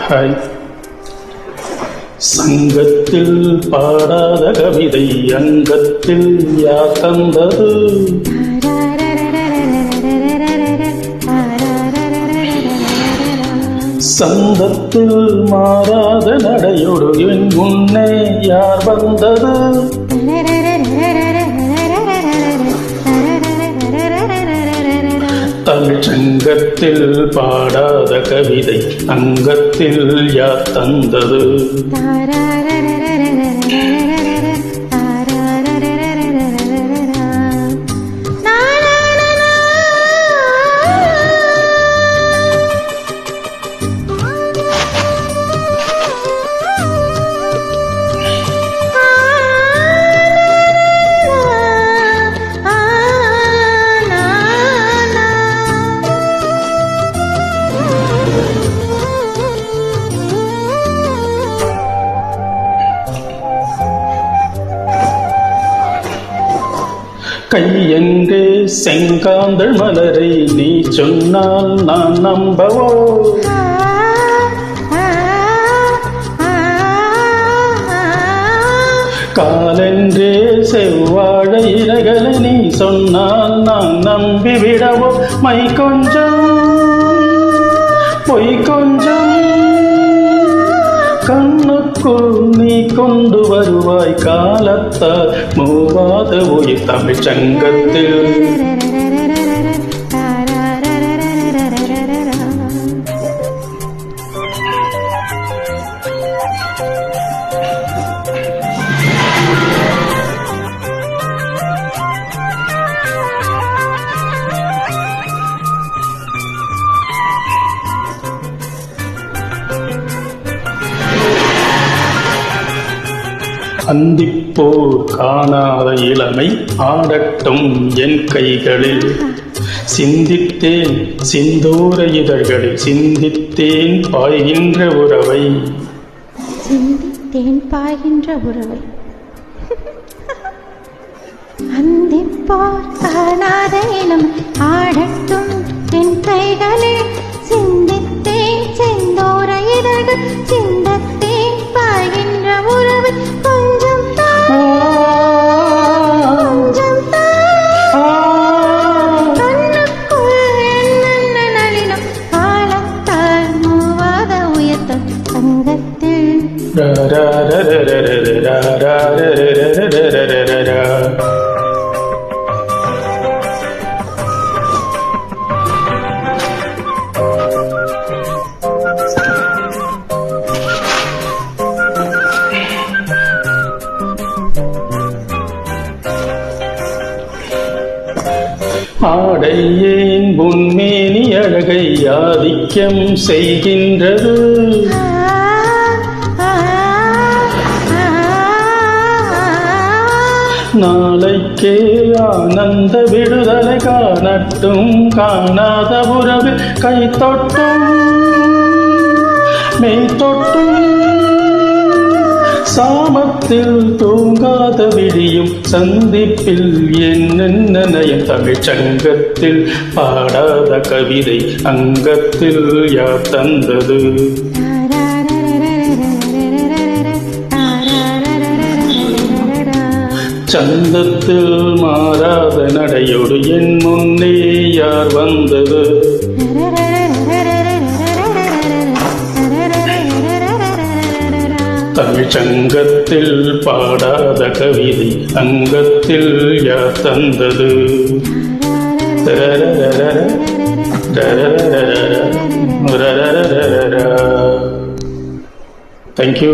Hi. சங்கத்தில் பாடாத கவிதை அங்கத்தில் யார் தந்தது? சந்தத்தில் மாறாத நடையோடு என் முன்னே யார் வந்தது? தமிழ்ச்சங்கத்தில் பாடாத கவிதை அங்கத்தில் யார் தந்தது? கையென்றே செங்காந்தள் மலரை நீ சொன்னால் நான் நம்பவோ? காலென்றே செவ்வாழை இலைகளை நீ சொன்னால் நான் நம்பிவிடவோ? மை கொஞ்சம் பொய் கொஞ்சம் கண்ணுக்குள் நீ கொண்டு வருவாய் காலத்தால் மூவாத உயிர் தமிழ்ச்சங்கத்தில். அந்திப்போர் காணாத இளமை ஆடட்டும் என் கைகளில். சிந்தித்தேன் சிந்தூர இதழ்களில் சிந்தித்தேன் பாய்கின்ற உறவை. சிந்தித்தேன் பாய்கின்ற உறவை. அந்திப்போர் காணாத இளமை ஆடட்டும் என் கைகளில். சிந்தித்தேன் சிந்தூர இதழ்கள் சிந்தத்தேன் பாய்கின்ற உறவை. ஆடையேன் உன்மேனி அழகை ஆதிக்கம் செய்கின்றது. நாளைக்கே ஆனந்த விடுதலை காணட்டும் காணாத உறவு. கை தொட்டும் மெய் தொட்டும் சாமத்தில் தூங்காத விடியும் சந்திப்பில் என்னென்ன நயம். தமிழ்ச்சங்கத்தில் பாடாத கவிதை அங்கத்தில் யார் தந்தது? சந்தத்தில் மாறாத நடையோடு என் முன்னே யார் வந்தது? தமிழ்ச்சங்கத்தில் பாடாத கவிதை அங்கத்தில் யார் தந்தது? தேங்க்யூ.